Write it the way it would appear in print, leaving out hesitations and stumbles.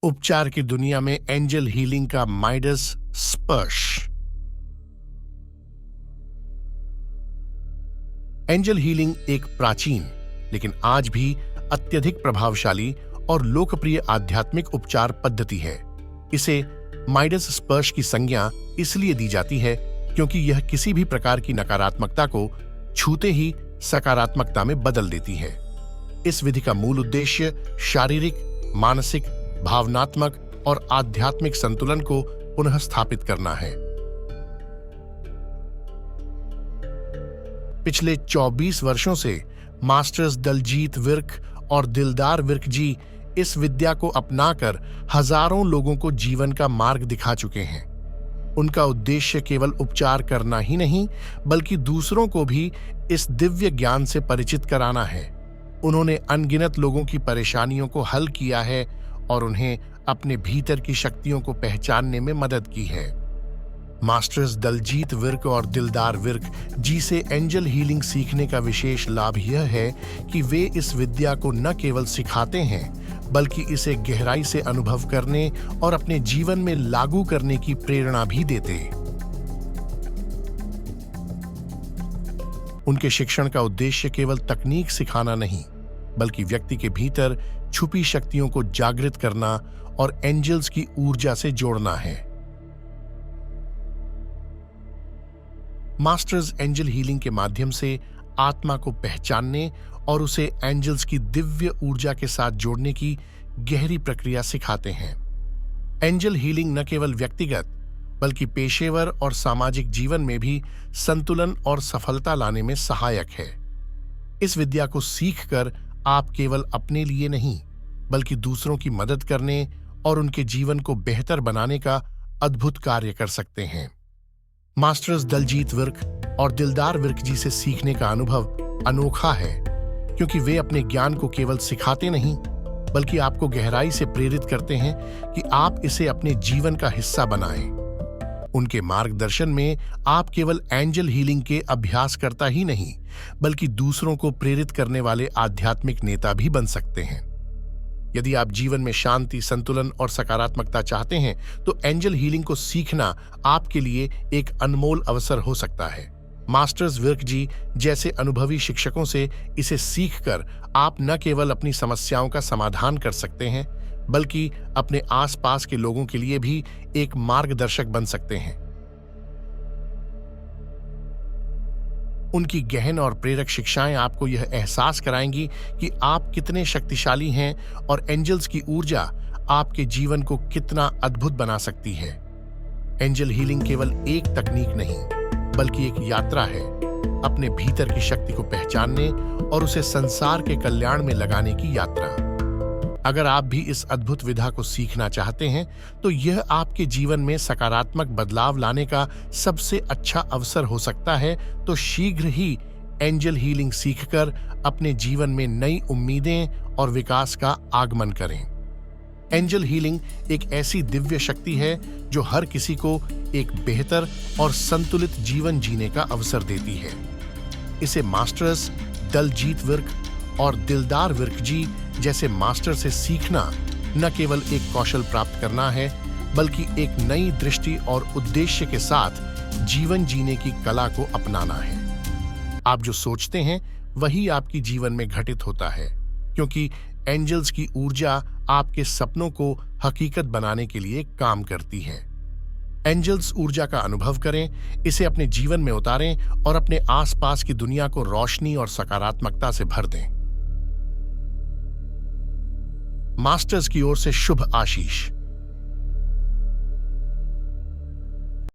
उपचार की दुनिया में एंजल हीलिंग का माइडस स्पर्श। एंजल हीलिंग एक प्राचीन लेकिन आज भी अत्यधिक प्रभावशाली और लोकप्रिय आध्यात्मिक उपचार पद्धति है। इसे माइडस स्पर्श की संज्ञा इसलिए दी जाती है क्योंकि यह किसी भी प्रकार की नकारात्मकता को छूते ही सकारात्मकता में बदल देती है। इस विधि का मूल उद्देश्य शारीरिक, मानसिक, भावनात्मक और आध्यात्मिक संतुलन को पुनः स्थापित करना है। पिछले 24 वर्षों से मास्टर्स दलजीत विर्क और दिलदार विर्क जी इस विद्या को अपनाकर हजारों लोगों को जीवन का मार्ग दिखा चुके हैं। उनका उद्देश्य केवल उपचार करना ही नहीं, बल्कि दूसरों को भी इस दिव्य ज्ञान से परिचित कराना है। उन्होंने अनगिनत लोगों की परेशानियों को हल किया है और उन्हें अपने भीतर की शक्तियों को पहचानने में मदद की है। मास्टर्स दलजीत विर्क और दिलदार विर्क जी से एंजल हीलिंग सीखने का विशेष लाभ यह है कि वे इस विद्या को न केवल सिखाते हैं, बल्कि इसे गहराई से अनुभव करने और अपने जीवन में लागू करने की प्रेरणा भी देते। उनके शिक्षण का उद्देश्य केवल तकनीक सिखाना नहीं, बल्कि व्यक्ति के भीतर छुपी शक्तियों को जागृत करना और एंजल्स की ऊर्जा से जोड़ना है। मास्टर्स एंजल हीलिंग के माध्यम से आत्मा को पहचानने और उसे एंजल्स की दिव्य ऊर्जा के साथ जोड़ने की गहरी प्रक्रिया सिखाते हैं। एंजल हीलिंग न केवल व्यक्तिगत बल्कि पेशेवर और सामाजिक जीवन में भी संतुलन और सफलता लाने में सहायक है। इस विद्या को सीखकर आप केवल अपने लिए नहीं, बल्कि दूसरों की मदद करने और उनके जीवन को बेहतर बनाने का अद्भुत कार्य कर सकते हैं। मास्टर्स दलजीत विर्क और दिलदार विर्क जी से सीखने का अनुभव अनोखा है, क्योंकि वे अपने ज्ञान को केवल सिखाते नहीं, बल्कि आपको गहराई से प्रेरित करते हैं कि आप इसे अपने जीवन का हिस्सा बनाएं। उनके मार्गदर्शन में आप केवल एंजल हीलिंग के अभ्यासकर्ता ही नहीं, बल्कि दूसरों को प्रेरित करने वाले आध्यात्मिक नेता भी बन सकते हैं। यदि आप जीवन में शांति, संतुलन और सकारात्मकता चाहते हैं, तो एंजल हीलिंग को सीखना आपके लिए एक अनमोल अवसर हो सकता है। मास्टर्स विर्क जी जैसे अनुभवी शिक्षकों से इसे सीखकर आप न केवल अपनी समस्याओं का समाधान कर सकते हैं, बल्कि अपने आसपास के लोगों के लिए भी एक मार्गदर्शक बन सकते हैं। उनकी गहन और प्रेरक शिक्षाएं आपको यह एहसास कराएंगी कि आप कितने शक्तिशाली हैं और एंजल्स की ऊर्जा आपके जीवन को कितना अद्भुत बना सकती है। एंजल हीलिंग केवल एक तकनीक नहीं, बल्कि एक यात्रा है, अपने भीतर की शक्ति को पहचानने और उसे संसार के कल्याण में लगाने की यात्रा। अगर आप भी इस अद्भुत विधा को सीखना चाहते हैं, तो यह आपके जीवन में सकारात्मक बदलाव लाने का सबसे अच्छा अवसर हो सकता है। तो शीघ्र ही एंजल हीलिंग सीखकर अपने जीवन में नई उम्मीदें और विकास का आगमन करें। एंजल हीलिंग एक ऐसी दिव्य शक्ति है जो हर किसी को एक बेहतर और संतुलित जीवन जीने का अवसर देती है। इसे मास्टर्स दलजीत विर्क और दिलदार विर्क जी जैसे मास्टर से सीखना न केवल एक कौशल प्राप्त करना है, बल्कि एक नई दृष्टि और उद्देश्य के साथ जीवन जीने की कला को अपनाना है। आप जो सोचते हैं वही आपकी जीवन में घटित होता है, क्योंकि एंजल्स की ऊर्जा आपके सपनों को हकीकत बनाने के लिए काम करती है। एंजल्स ऊर्जा का अनुभव करें, इसे अपने जीवन में उतारें और अपने आसपास की दुनिया को रोशनी और सकारात्मकता से भर दें। मास्टर्स की ओर से शुभ आशीष।